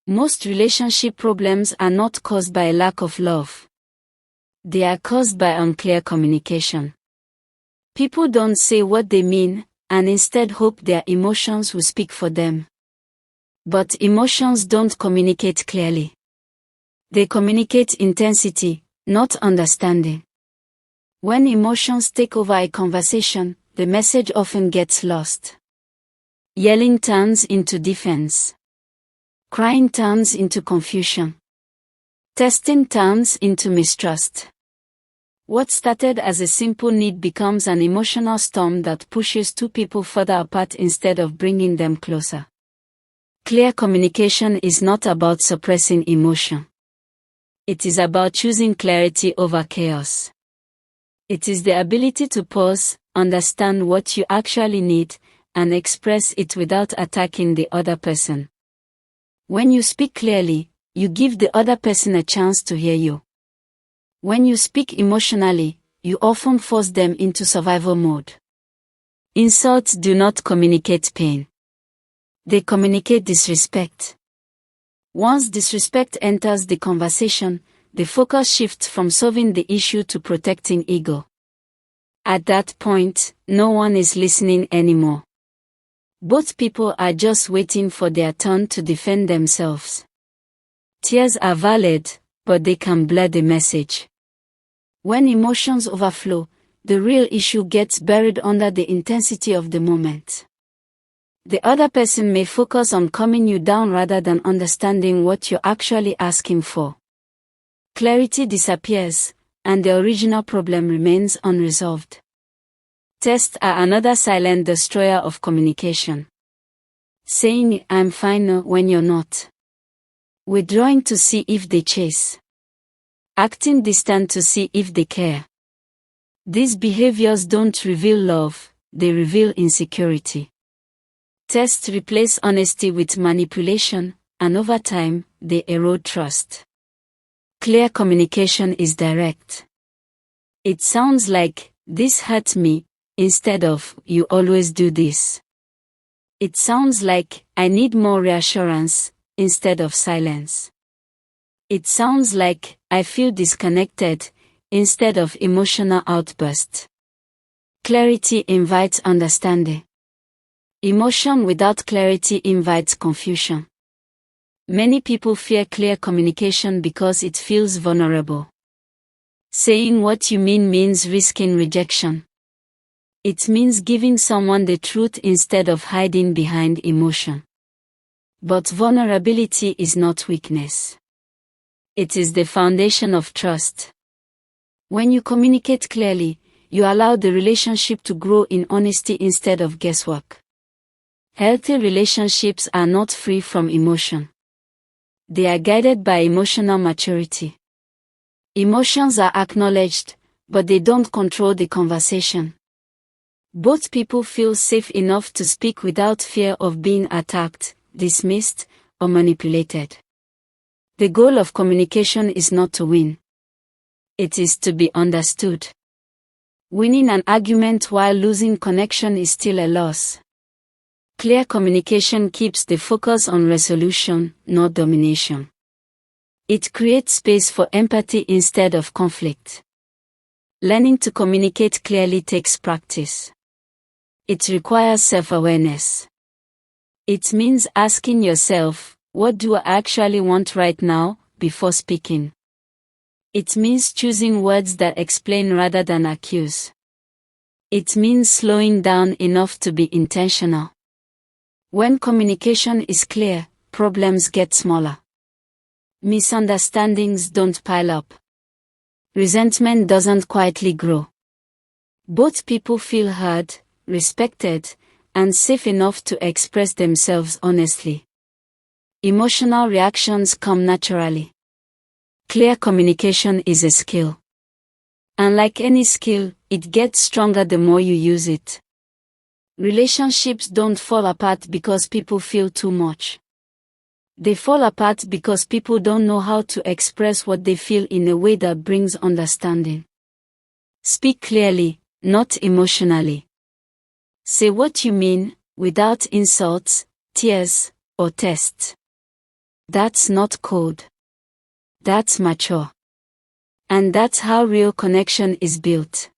Most relationship problems are not caused by a lack of love. They are caused by unclear communication. People don't say what they mean, and instead hope their emotions will speak for them. But emotions don't communicate clearly. They communicate intensity, not understanding. When emotions take over a conversation, the message often gets lost. Yelling turns into defense. Crying turns into confusion. Testing turns into mistrust. What started as a simple need becomes an emotional storm that pushes two people further apart instead of bringing them closer. Clear communication is not about suppressing emotion. It is about choosing clarity over chaos. It is the ability to pause, understand what you actually need, and express it without attacking the other person. When you speak clearly, you give the other person a chance to hear you. When you speak emotionally, you often force them into survival mode. Insults do not communicate pain. They communicate disrespect. Once disrespect enters the conversation, the focus shifts from solving the issue to protecting ego. At that point, no one is listening anymore. Both people are just waiting for their turn to defend themselves. Tears are valid, but they can blur the message. When emotions overflow, the real issue gets buried under the intensity of the moment. The other person may focus on calming you down rather than understanding what you're actually asking for. Clarity disappears, and the original problem remains unresolved. Tests are another silent destroyer of communication. Saying "I'm fine" when you're not. Withdrawing to see if they chase. Acting distant to see if they care. These behaviors don't reveal love, they reveal insecurity. Tests replace honesty with manipulation, and over time, they erode trust. Clear communication is direct. It sounds like, "This hurt me," instead of, "You always do this." It sounds like, "I need more reassurance," instead of silence. It sounds like, "I feel disconnected," instead of emotional outburst. Clarity invites understanding. Emotion without clarity invites confusion. Many people fear clear communication because it feels vulnerable. Saying what you mean means risking rejection. It means giving someone the truth instead of hiding behind emotion. But vulnerability is not weakness. It is the foundation of trust. When you communicate clearly, you allow the relationship to grow in honesty instead of guesswork. Healthy relationships are not free from emotion. They are guided by emotional maturity. Emotions are acknowledged, but they don't control the conversation. Both people feel safe enough to speak without fear of being attacked, dismissed, or manipulated. The goal of communication is not to win. It is to be understood. Winning an argument while losing connection is still a loss. Clear communication keeps the focus on resolution, not domination. It creates space for empathy instead of conflict. Learning to communicate clearly takes practice. It requires self-awareness. It means asking yourself, "What do I actually want right now?" before speaking. It means choosing words that explain rather than accuse. It means slowing down enough to be intentional. When communication is clear, problems get smaller. Misunderstandings don't pile up. Resentment doesn't quietly grow. Both people feel heard, respected, and safe enough to express themselves honestly. Emotional reactions come naturally. Clear communication is a skill. And like any skill, it gets stronger the more you use it. Relationships don't fall apart because people feel too much. They fall apart because people don't know how to express what they feel in a way that brings understanding. Speak clearly, not emotionally. Say what you mean, without insults, tears, or tests. That's not cold. That's mature. And that's how real connection is built.